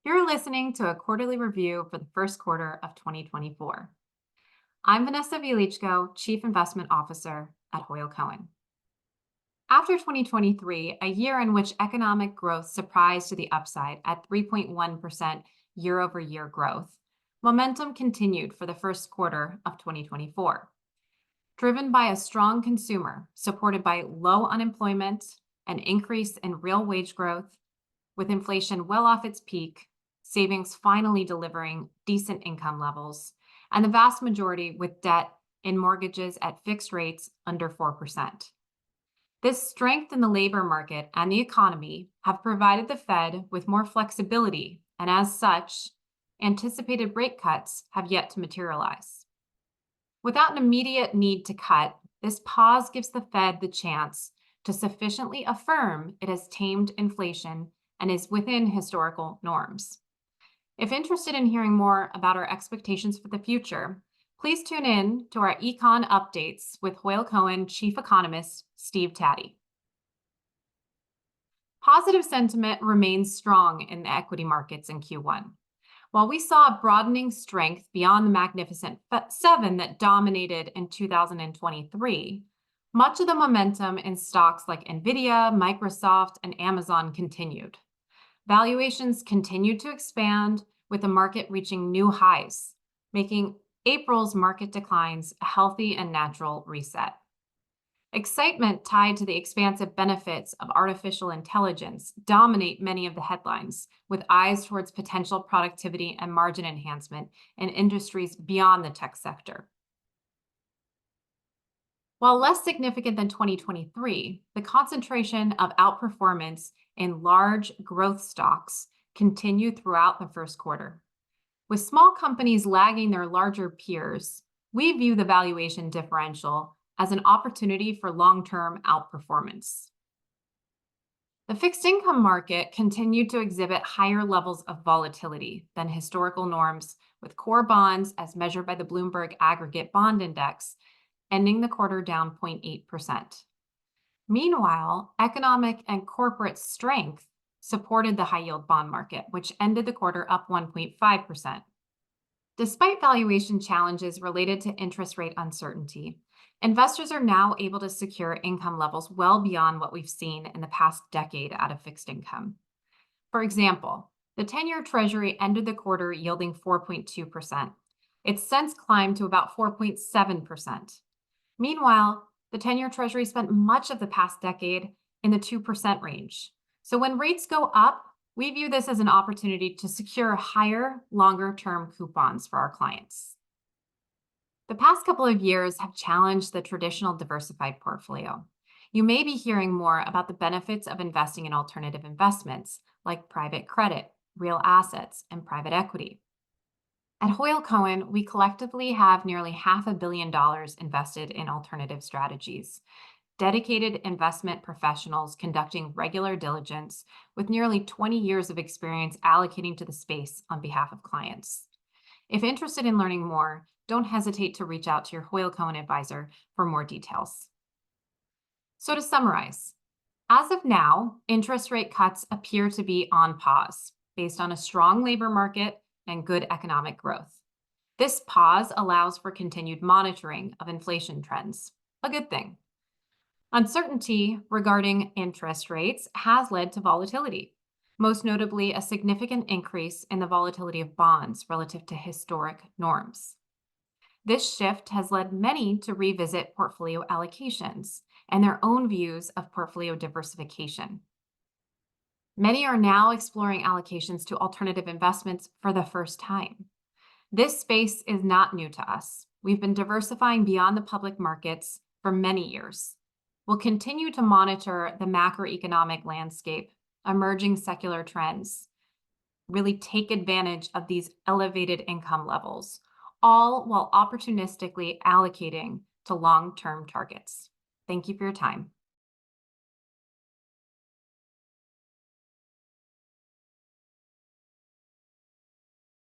You're listening to a quarterly review for the first quarter of 2024. I'm Vanessa Wieliczko, Chief Investment Officer at HoyleCohen. After 2023, a year in which economic growth surprised to the upside at 3.1% year-over-year growth, momentum continued for the first quarter of 2024. Driven by a strong consumer supported by low unemployment, an increase in real wage growth, with inflation well off its peak, savings finally delivering decent income levels, and the vast majority with debt in mortgages at fixed rates under 4%. This strength in the labor market and the economy have provided the Fed with more flexibility, and as such, anticipated rate cuts have yet to materialize. Without an immediate need to cut, this pause gives the Fed the chance to sufficiently affirm it has tamed inflation and is within historical norms. If interested in hearing more about our expectations for the future, please tune in to our Econ Updates with HoyleCohen Chief Economist Steve Taddy. Positive sentiment remains strong in the equity markets in Q1. While we saw a broadening strength beyond the Magnificent Seven that dominated in 2023, much of the momentum in stocks like Nvidia, Microsoft, and Amazon continued. Valuations continued to expand, with the market reaching new highs, making April's market declines a healthy and natural reset. Excitement tied to the expansive benefits of artificial intelligence dominate many of the headlines, with eyes towards potential productivity and margin enhancement in industries beyond the tech sector. While less significant than 2023, the concentration of outperformance in large growth stocks continued throughout the first quarter. With small companies lagging their larger peers, we view the valuation differential as an opportunity for long-term outperformance. The fixed income market continued to exhibit higher levels of volatility than historical norms, with core bonds, as measured by the Bloomberg Aggregate Bond Index, ending the quarter down 0.8%. Meanwhile, economic and corporate strength supported the high-yield bond market, which ended the quarter up 1.5%. Despite valuation challenges related to interest rate uncertainty, investors are now able to secure income levels well beyond what we've seen in the past decade out of fixed income. For example, the 10-year Treasury ended the quarter yielding 4.2%. It's since climbed to about 4.7%. Meanwhile, the 10-year Treasury spent much of the past decade in the 2% range. So when rates go up, we view this as an opportunity to secure higher, longer-term coupons for our clients. The past couple of years have challenged the traditional diversified portfolio. You may be hearing more about the benefits of investing in alternative investments like private credit, real assets, and private equity. At HoyleCohen, we collectively have nearly $500 million invested in alternative strategies, dedicated investment professionals conducting regular diligence with nearly 20 years of experience allocating to the space on behalf of clients. If interested in learning more, don't hesitate to reach out to your HoyleCohen advisor for more details. So to summarize, as of now, interest rate cuts appear to be on pause based on a strong labor market and good economic growth. This pause allows for continued monitoring of inflation trends, a good thing. Uncertainty regarding interest rates has led to volatility, most notably a significant increase in the volatility of bonds relative to historic norms. This shift has led many to revisit portfolio allocations and their own views of portfolio diversification. Many are now exploring allocations to alternative investments for the first time. This space is not new to us. We've been diversifying beyond the public markets for many years. We'll continue to monitor the macroeconomic landscape, emerging secular trends, really take advantage of these elevated income levels, all while opportunistically allocating to long-term targets. Thank you for your time.